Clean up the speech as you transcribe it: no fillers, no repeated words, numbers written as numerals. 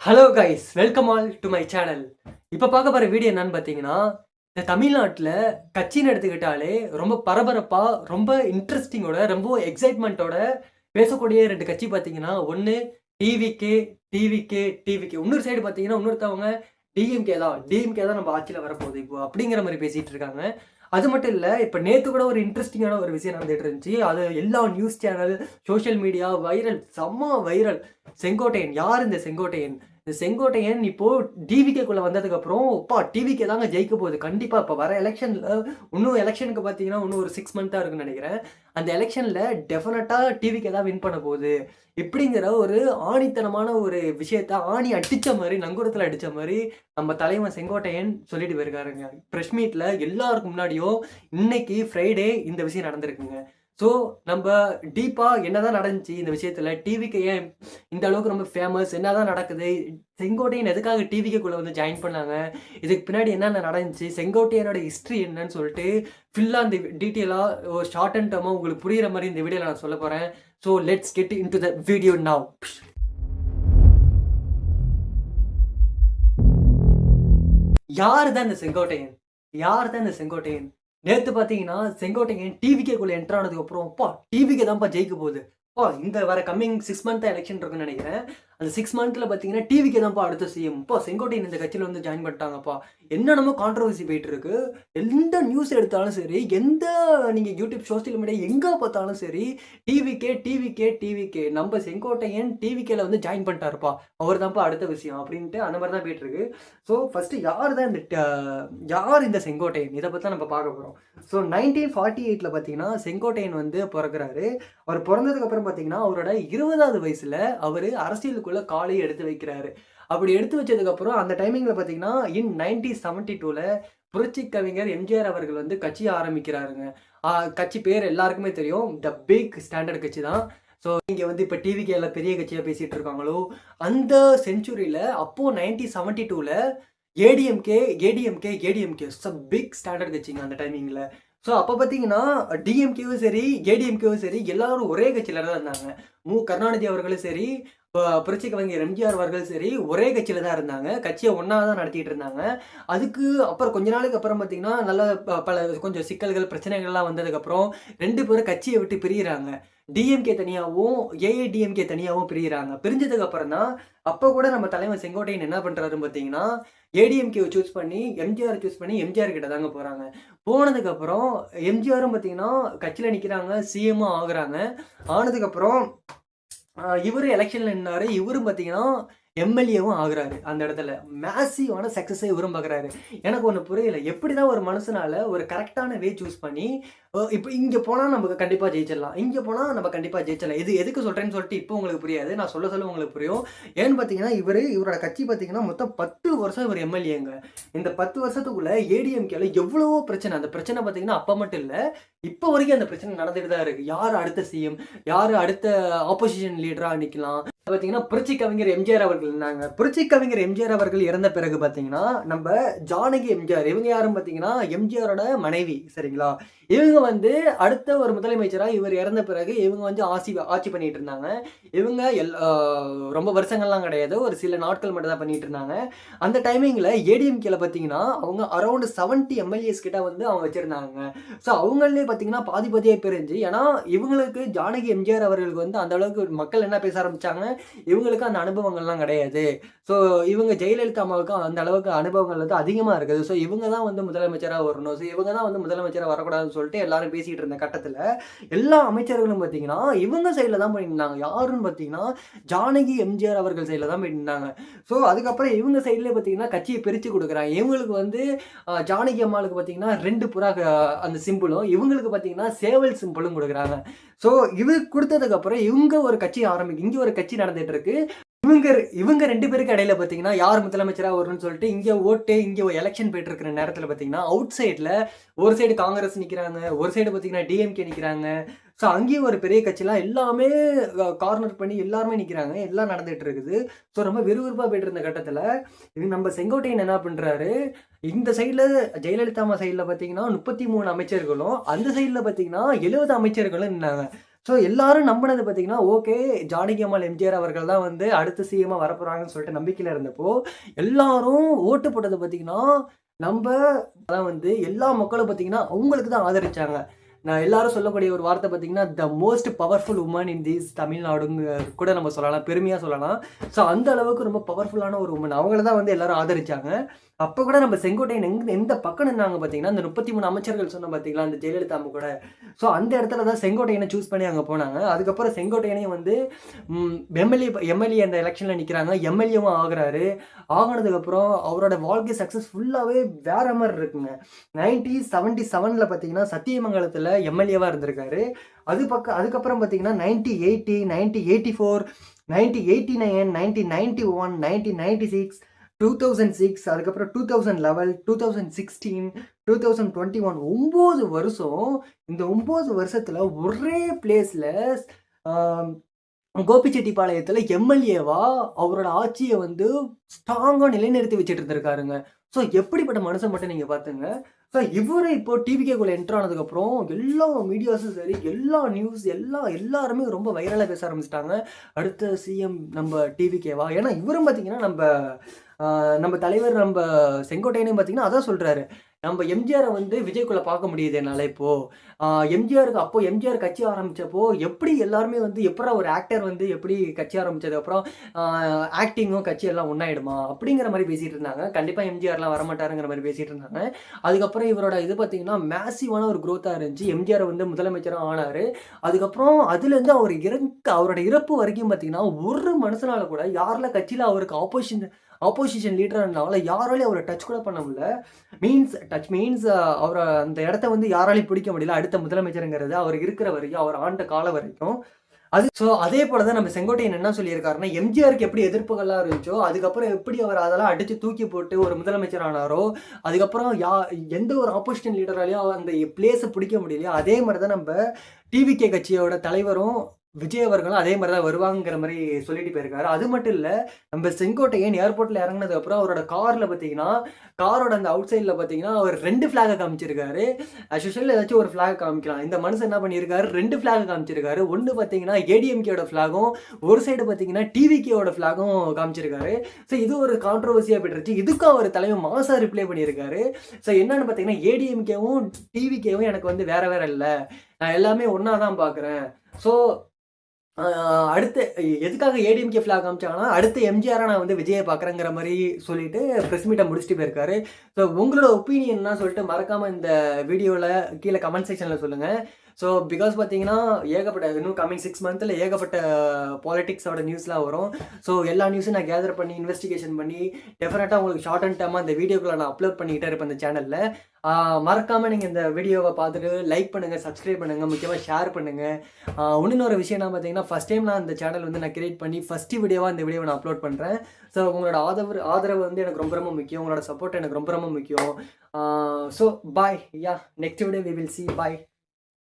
Hello guys, welcome all to my channel. இப்போ பார்க்க போகிற வீடியோ என்னன்னு பார்த்தீங்கன்னா, இந்த தமிழ்நாட்டில் கட்சின்னு எடுத்துக்கிட்டாலே ரொம்ப பரபரப்பாக, ரொம்ப இன்ட்ரெஸ்டிங்கோட, ரொம்ப எக்ஸைட்மெண்ட்டோட பேசக்கூடிய ரெண்டு கட்சி பார்த்தீங்கன்னா, ஒன்று டிவிகே, டிவிகே, டிவிகே. இன்னொரு சைடு பார்த்தீங்கன்னா, இன்னொருத்தவங்க டிஎம்கே தான். டிஎம்கே தான் நம்ம ஆட்சியில் வரப்போகுது இப்போ அப்படிங்கிற மாதிரி பேசிகிட்டு இருக்காங்க. அது மட்டும் இல்லை, இப்போ நேற்று கூட ஒரு இன்ட்ரெஸ்டிங்கான ஒரு விஷயம் நடந்துகிட்டு இருந்துச்சு. அது எல்லா news channel, social media viral, செம்ம வைரல். செங்கோட்டையன் யார்? இந்த செங்கோட்டையன். இந்த செங்கோட்டையன் இப்போ டிவிகேக்குள்ள வந்ததுக்கப்புறம் டிவிகே தாங்க ஜெயிக்க போகுது கண்டிப்பாக. இப்போ வர எலெக்ஷனில் இன்னும் எலெக்ஷனுக்கு பார்த்தீங்கன்னா இன்னும் ஒரு 6 மந்த் தான் இருக்குன்னு நினைக்கிறேன். அந்த எலெக்ஷனில் டெஃபினட்டாக டிவிகே தான் வின் பண்ண போகுது இப்படிங்கிற ஒரு ஆணித்தனமான ஒரு விஷயத்த ஆணி அடித்த மாதிரி, நங்குரத்தில் அடித்த மாதிரி நம்ம தலைவன் செங்கோட்டையன் சொல்லிட்டு போயிருக்காருங்க. ப்ரெஸ் மீட்டில் எல்லாருக்கும் முன்னாடியும் இன்னைக்கு ஃப்ரைடே இந்த விஷயம் நடந்திருக்குங்க. ஸோ நம்ம டீப்பாக என்னதான் நடந்துச்சு இந்த விஷயத்தில், டிவிக்கு ஏன் இந்த அளவுக்கு ரொம்ப ஃபேமஸ், என்னதான் நடக்குது, செங்கோட்டையன் எதுக்காக டிவிக்குள்ளே வந்து ஜாயின் பண்ணாங்க, இதுக்கு பின்னாடி என்னென்ன நடந்துச்சு, செங்கோட்டையனோட ஹிஸ்ட்ரி என்னன்னு சொல்லிட்டு ஃபுல்லாக இந்த டீட்டெயிலாக ஒரு ஷார்ட் அண்ட் டர்மாக உங்களுக்கு புரிகிற மாதிரி இந்த வீடியோவில் நான் சொல்ல போகிறேன். So let's get in to the video now. யார் தான் இந்த செங்கோட்டையன்? யார் தான் இந்த செங்கோட்டையன்? நேத்து பார்த்தீங்கன்னா, செங்கோட்டையன் டிவிகேக்குள்ள என்டர் ஆனதுக்கப்புறம், டிவிகே தான்ப்பா ஜெயிக்க போகுது. இந்த வர கம்மிங் 6 மந்த் எலெக்ஷன் இருக்குன்னு நினைக்கிறேன். அந்த 6 மந்த்ல பார்த்தீங்கன்னா, டிவிகே தான்ப்பா அடுத்த சிஎம். செங்கோட்டையன் இந்த கட்சியில வந்து ஜாயின் பண்ணிட்டாங்கப்பா. என்னென்னமோ கான்ட்ரோவர்சி போயிட்டு இருக்கு. எந்த நியூஸ் எடுத்தாலும் சரி, எந்த நீங்க யூடியூப், சோசியல் மீடியா எங்க பார்த்தாலும் சரி, டிவிகே, டிவிகே, டிவிகே. நம்ம செங்கோட்டையன் டிவிகேல வந்து ஜாயின் பண்ணிட்டாருப்பா. அவர் தான்ப்பா அடுத்த விஷயம் அப்படின்ட்டு அந்த மாதிரி தான் போயிட்டு இருக்கு. ஸோ ஃபர்ஸ்ட் யார் இந்த செங்கோட்டையன்? இதை பற்றி தான் நம்ம பார்க்க போகிறோம். ஸோ 1948 பார்த்தீங்கன்னா செங்கோட்டையன் வந்து பிறகுறாரு. அவர் பிறந்ததுக்கு அப்புறம் பார்த்தீங்கன்னா அவரோட 20வது வயசுல அவர் அரசியலுக்குள்ள காலை எடுத்து வைக்கிறாரு. அப்படி எடுத்து வச்சதுக்கப்புறம் அந்த டைமிங்கில் பார்த்தீங்கன்னா 1972ல புரட்சி கவிஞர் எம்ஜிஆர் அவர்கள் வந்து கட்சி ஆரம்பிக்கிறாருங்க. கட்சி பேர் எல்லாருக்குமே தெரியும், த பிக் ஸ்டாண்டர்ட் கட்சி தான். ஸோ இங்கே வந்து இப்போ டிவிகேல பெரிய கட்சியாக பேசிகிட்டு இருக்காங்களோ அந்த செஞ்சுரியில் அப்போது 1972ல ஏடிஎம்கே ஏடிஎம்கே ஏடிஎம்கே பிக் ஸ்டாண்டர்ட் கட்சிங்க அந்த டைமிங்கில். ஸோ அப்போ பார்த்தீங்கன்னா டிஎம்கேவும் சரி ஏடிஎம்கேவும் சரி எல்லாரும் ஒரே கட்சியில் தான் இருந்தாங்க. கருணாநிதி அவர்களும் சரி, புரட்சி கவிஞர் எம்ஜிஆர் அவர்கள் சரி ஒரே கட்சியில் தான் இருந்தாங்க. கட்சியை ஒன்றா தான் நடத்திட்டு இருந்தாங்க. அதுக்கு அப்புறம் கொஞ்ச நாளுக்கு அப்புறம் பார்த்தீங்கன்னா நல்ல பல கொஞ்சம் சிக்கல்கள் பிரச்சனைகள்லாம் வந்ததுக்கப்புறம் 2 பேரும் கட்சியை விட்டு பிரிகிறாங்க. டிஎம்கே தனியாகவும் ஏஐடிஎம்கே தனியாகவும் பிரிகிறாங்க. பிரிஞ்சதுக்கு அப்புறம் தான் அப்போ கூட நம்ம தலைவர் செங்கோட்டையன் என்ன பண்ணுறாருன்னு பார்த்தீங்கன்னா ஏடிஎம்கே சூஸ் பண்ணி எம்ஜிஆர் கிட்ட தாங்க போகிறாங்க. போனதுக்கப்புறம் எம்ஜிஆரும் பார்த்தீங்கன்னா கட்சியில் நிற்கிறாங்க, சிஎம்மும் ஆகுறாங்க. ஆனதுக்கப்புறம் இவரு எலெக்ஷன்ல நின்னாரு. இவரும் பார்த்தீங்கன்னா எம்எல்ஏவும் ஆகுறாரு. அந்த இடத்துல மேசிவான சக்ஸஸை இவரும் பார்க்குறாரு. எனக்கு ஒன்று புரியல, எப்படி தான் ஒரு மனுஷனால ஒரு கரெக்டான வே சூஸ் பண்ணி இப்போ இங்கே போனால் நமக்கு கண்டிப்பாக ஜெயிச்சிடலாம், இங்கே போனால் நம்ம கண்டிப்பாக ஜெயிச்சிடலாம். இது எதுக்கு சொல்கிறேன்னு சொல்லிட்டு இப்போ உங்களுக்கு புரியாது, நான் சொல்ல உங்களுக்கு புரியும். ஏன்னு பார்த்தீங்கன்னா இவரோட கட்சி பார்த்தீங்கன்னா மொத்தம் 10 வருஷம் இவர் எம்எல்ஏங்க. இந்த 10 வருஷத்துக்குள்ள ஏடிஎம்கேல எவ்வளவோ பிரச்சனை. அந்த பிரச்சனை பார்த்தீங்கன்னா அப்போ மட்டும் இல்லை, இப்போ வரைக்கும் அந்த பிரச்சனை நடந்துட்டு தான் இருக்குது. யார் அடுத்த சிஎம், யார் அடுத்த ஆப்போசிஷன் லீடராக நிற்கலாம். பார்த்தீங்கன்னா புரட்சி கவிஞர் எம்ஜிஆர் அவர்கள் இருந்தாங்க. புரட்சி கவிஞர் எம்ஜிஆர் அவர்கள் இறந்த பிறகு பார்த்தீங்கன்னா நம்ம ஜானகி எம்ஜிஆர், இவங்க யாரும் பார்த்தீங்கன்னா எம்ஜிஆரோட மனைவி, சரிங்களா? இவங்க வந்து அடுத்த ஒரு முதலமைச்சராக இவர் இறந்த பிறகு இவங்க வந்து ஆட்சி பண்ணிட்டு இருந்தாங்க. இவங்க ரொம்ப வருஷங்கள்லாம் கிடையாது, ஒரு சில நாட்கள் மட்டும் தான் பண்ணிட்டு இருந்தாங்க. அந்த டைமிங்கில் ஏடிஎம்கேல பார்த்தீங்கன்னா அவங்க அரௌண்ட் 70 எம்எல்ஏஸ் கிட்ட வந்து அவங்க வச்சிருந்தாங்க. ஸோ அவங்களே பார்த்தீங்கன்னா பாதியாக பிரிஞ்சு, ஏன்னா இவங்களுக்கு ஜானகி எம்ஜிஆர் அவர்களுக்கு வந்து அந்த அளவுக்கு மக்கள் என்ன பேச ஆரம்பிச்சாங்க, இவங்களுக்கு அந்த அனுபவங்கள்லாம் கிடையாது. ஸோ இவங்க ஜெயலலிதா அம்மாவுக்கு அந்த அளவுக்கு அனுபவங்கள் வந்து அதிகமாக இருக்குது. ஸோ இவங்க தான் வந்து முதலமைச்சராக வரணும், ஸோ இவங்க தான் வந்து முதலமைச்சராக வரக்கூடாதுன்னு சொல்லிட்டு எல்லாரும் பேசிகிட்டு இருந்த கட்டத்தில் எல்லா அமைச்சர்களும் பார்த்தீங்கன்னா இவங்க சைடில் தான் போயிருந்தாங்க. யாருன்னு பார்த்தீங்கன்னா ஜானகி எம்ஜிஆர் அவர்கள் சைடில் தான் போயிருந்தாங்க. ஸோ அதுக்கப்புறம் இவங்க சைட்லேயே பார்த்தீங்கன்னா கட்சியை பிரித்து கொடுக்குறாங்க. இவங்களுக்கு வந்து ஜானகி அம்மாளுக்கு பார்த்தீங்கன்னா 2 புறா அந்த சிம்பிளும், இவங்களுக்கு பார்த்தீங்கன்னா சேவல் சிம்பிளும் கொடுக்குறாங்க. ஸோ இது கொடுத்ததுக்கப்புறம் இவங்க ஒரு கட்சி இங்கே ஒரு கட்சி நடந்துட்டு இருக்கு. இவங்க 2 பேருக்கு இடையில பார்த்தீங்கன்னா யார் முதலமைச்சராக வரும்னு சொல்லிட்டு இங்கே எலெக்ஷன் போயிட்டு இருக்கிற நேரத்தில் பார்த்தீங்கன்னா அவுட் சைடில் ஒரு சைடு காங்கிரஸ் நிற்கிறாங்க, ஒரு சைடு பார்த்தீங்கன்னா டிஎம்கே நிற்கிறாங்க. ஸோ அங்கேயும் ஒரு பெரிய கட்சிலாம் எல்லாமே கார்னர் பண்ணி எல்லாருமே நிற்கிறாங்க, எல்லாம் நடந்துகிட்டு இருக்குது. ஸோ ரொம்ப விறுவிறுப்பாக போயிட்டு இருந்த கட்டத்தில் இது நம்ம செங்கோட்டையன் என்ன பண்ணுறாரு, இந்த சைடில் ஜெயலலிதா அம்மா சைடில் பார்த்தீங்கன்னா 33 அமைச்சர்களும், அந்த சைடில் பார்த்தீங்கன்னா 70 அமைச்சர்களும் நின்னாங்க. ஸோ எல்லாரும் நம்பினது பார்த்தீங்கன்னா, ஓகே ஜானகி அம்மாள் எம்ஜிஆர் அவர்கள் தான் வந்து அடுத்த சிஎம்மா வரப்போறாங்கன்னு சொல்லிட்டு நம்பிக்கையில இருந்தப்போ, எல்லாரும் ஓட்டு போட்டது பார்த்தீங்கன்னா, நம்ப அதான் வந்து எல்லா மக்களும் பார்த்தீங்கன்னா, அவங்களுக்கு தான் ஆதரிச்சாங்க. நான் எல்லாரும் சொல்லக்கூடிய ஒரு வார்த்தை பார்த்தீங்கன்னா, the most powerful woman in this தமிழ்நாடுன்னு கூட நம்ம சொல்லலாம். பெருமையா சொல்லலாம். ஸோ அந்த அளவுக்கு ரொம்ப பவர்ஃபுல்லான ஒரு உமன். அவங்கள தான் வந்து எல்லாரும் ஆதரிச்சாங்க. அப்ப கூட நம்ம செங்கோட்டையன் எந்த பக்கம் நின்னாங்க பார்த்தீங்கன்னா, அந்த 33 அமைச்சர்கள் சொன்னோம் பார்த்தீங்களா, அந்த ஜெயலலிதா அம்மா கூட. ஸோ அந்த இடத்துல தான் செங்கோட்டையன சூஸ் பண்ணி அங்க போனாங்க. அதுக்கப்புறம் செங்கோட்டையனையும் வந்து எம்எல்ஏ அந்த எலக்ஷன்ல நிக்கிறாங்க. எம்எல்ஏவும் ஆகுறாரு. ஆகுனதுக்கப்புறம் அவரோட வாழ்க்கை சக்சஸ் ஃபுல்லாவே வேற மாரி இருக்குங்க. 1977ல பார்த்தீங்கன்னா, சத்தியமங்கலத்துல எம்எல்ஏவா இருந்திருக்காரு. அதுக்கப்புறம் பார்த்தீங்கன்னா, 1980, 1984, 1989, 1991, 1996, 2006 அதுக்கப்புறம் 2011, 2016, 2021 9 வருஷம். இந்த 9 வருஷத்துல ஒரே பிளேஸ்ல ஆ கோபிச்செட்டிப்பாளையத்துல எம்எல்ஏவா அவரோட ஆட்சிய வந்து ஸ்ட்ராங்கா நிலைநிறுத்தி வச்சுட்டு இருந்திருக்காருங்க. ஸோ எப்படிப்பட்ட மனுஷன் மட்டும் நீங்க பாத்துங்க. ஸோ இவரு இப்போ டிவிகேக்குள்ள என்டர் ஆனதுக்கப்புறம் எல்லா மீடியாஸும் சரி, எல்லா நியூஸ் எல்லாருமே ரொம்ப வைரலா பேச ஆரம்பிச்சுட்டாங்க. அடுத்த சிஎம் நம்ம டிவிகேவா? ஏன்னா இவரும் பாத்தீங்கன்னா நம்ம தலைவர் செங்கோட்டையனையும் பாத்தீங்கன்னா அதான் சொல்றாரு. நம்ம எம்ஜிஆர வந்து விஜய்க்குள்ள பார்க்க முடியுது என்னால இப்போ. எம்ஜிஆர் கட்சி ஆரம்பிச்சப்போ எப்படி எல்லாருமே வந்து எப்புட்றா ஒரு ஆக்டர் வந்து எப்படி கட்சி ஆரம்பிச்சதுக்கப்புறம் ஆக்டிங்கும் கட்சி எல்லாம் ஒண்ணாயிடுமா? அப்படிங்கிற மாரி பேசிட்டு இருந்தாங்க. கண்டிப்பா எம்ஜிஆர்லாம் வரமாட்டாருங்கிற மாரி பேசிட்டு இருந்தாங்க. அதுக்கப்புறம் இவரோட இது பார்த்தீங்கன்னா, மேசிவான ஒரு குரோத்தா இருந்துச்சு. எம்ஜிஆர் வந்து முதலமைச்சரா ஆனாரு. அதுக்கப்புறம் அதுலேருந்து அவரோட இறப்பு வரைக்கும் பார்த்தீங்கன்னா, ஒரு மனுஷனால கூட யாரெல்லாம் கட்சியில அவருக்கு ஆப்போசிஷன் லீடரா இருந்தாங்களோ யாராலயும் அவர டச் கூட பண்ண முடியல. மீன்ஸ் அவர அந்த இடத்த வந்து யாராலயும் பிடிக்க முடியல. அடுத்த முதலமைச்சர்ங்கிறது அவர் இருக்கிற வரைக்கும், அவர் ஆண்ட காலம் வரைக்கும். அதே போல தான் நம்ம செங்கோட்டையன் என்ன சொல்லியிருக்காருன்னா, எம்ஜிஆருக்கு எப்படி எதிர்ப்புகள்லாம் இருந்துச்சோ, அதுக்கப்புறம் எப்படி அவர் அதெல்லாம் அடிச்சு தூக்கி போட்டு ஒரு முதலமைச்சர் ஆனாரோ, அதுக்கப்புறம் எந்த ஒரு ஆப்போசிஷன் லீடராலயும் அந்த பிளேஸ பிடிக்க முடியலையோ, அதே மாரி தான் நம்ப டிவிகே கட்சியோட தலைவரும் விஜய் அவர்களும் அதே மாரி தான் வருவாங்கங்கிற மாரி சொல்லிட்டு போயிருக்காரு. அது மட்டும் இல்ல, நம்ம செங்கோட்டையன் ஏர்போர்ட்ல இறங்குனதுக்கப்புறம் அவரோட கார்ல பார்த்தீங்கன்னா, காரோட அந்த அவுட் சைட்ல பார்த்தீங்கன்னா, அவர் 2 ஃபிளாக காமிச்சிருக்காரு. அஸ் யூசுவல் ஏதாச்சும் ஒரு ஃபிளாக் காமிக்கலாம். இந்த மனுஷன் என்ன பண்ணியிருக்காரு, 2 ஃபிளாக் காமிச்சிருக்காரு. ஒண்ணு பார்த்தீங்கன்னா, ஏடிஎம்கேயோட ஃபிளாகும், ஒரு சைடு பார்த்தீங்கன்னா, டிவிகேயோட ஃபிளாகும் காமிச்சிருக்காரு. ஸோ இது ஒரு கான்ட்ரோவர்சியா போயிட்டுருச்சு. இதுக்கும் அவர் தலைவன் மாசா ரிப்ளை பண்ணியிருக்காரு. ஸோ என்னன்னு பார்த்தீங்கன்னா, ஏடிஎம்கேவும், டிவிகேவும் எனக்கு வந்து வேற வேற இல்ல. நான் எல்லாமே ஒண்ணா தான் பார்க்குறேன். ஸோ அடுத்து எதுக்காக ஏடிஎம்கே ஃபிளாக் காமிச்சாங்கன்னா, அடுத்து எம்ஜிஆரா நான் வந்து விஜய பார்க்குறேங்கிற மாரி சொல்லிட்டு பிரஸ் மீட்ட முடிச்சுட்டு போயிருக்காரு. ஸோ உங்களோட ஒப்பீனியன் என்ன சொல்லிட்டு மறக்காம இந்த வீடியோல கீழ கமெண்ட் செக்ஷன்ல சொல்லுங்க. ஸோ பிகாஸ் பார்த்தீங்கன்னா, இன்னும் கம்மிங் 6 மந்த்ல ஏகப்பட்ட பாலிடிக்ஸோட நியூஸ்லாம் வரும். ஸோ எல்லா நியூஸும் நான் கேதர் பண்ணி, இன்வெஸ்டிகேஷன் பண்ணி, டெஃபினட்டா உங்களுக்கு ஷார்ட் அண்ட் டேர்மா இந்த வீடியோக்குள்ள நான் அப்லோட் பண்ணிக்கிட்டே இருப்பேன் இந்த சேனல்ல. மறக்காம நீங்க இந்த வீடியோவ பார்த்துட்டு லைக் பண்ணுங்க, சப்ஸ்கிரைப் பண்ணுங்க, முக்கியமா ஷேர் பண்ணுங்க. இன்னொரு விஷயம் என்ன பார்த்தீங்கன்னா, ஃபர்ஸ்ட் டைம் நான் இந்த சேனல் வந்து நான் கிரியேட் பண்ணி ஃபர்ஸ்ட் வீடியோவா இந்த வீடியோவை நான் அப்லோட் பண்றேன். ஸோ உங்களோட ஆதரவு வந்து எனக்கு ரொம்ப ரொம்ப முக்கியம். உங்களோட சப்போர்ட் எனக்கு ரொம்ப ரொம்ப முக்கியம். So bye. Next video we will see. Bye.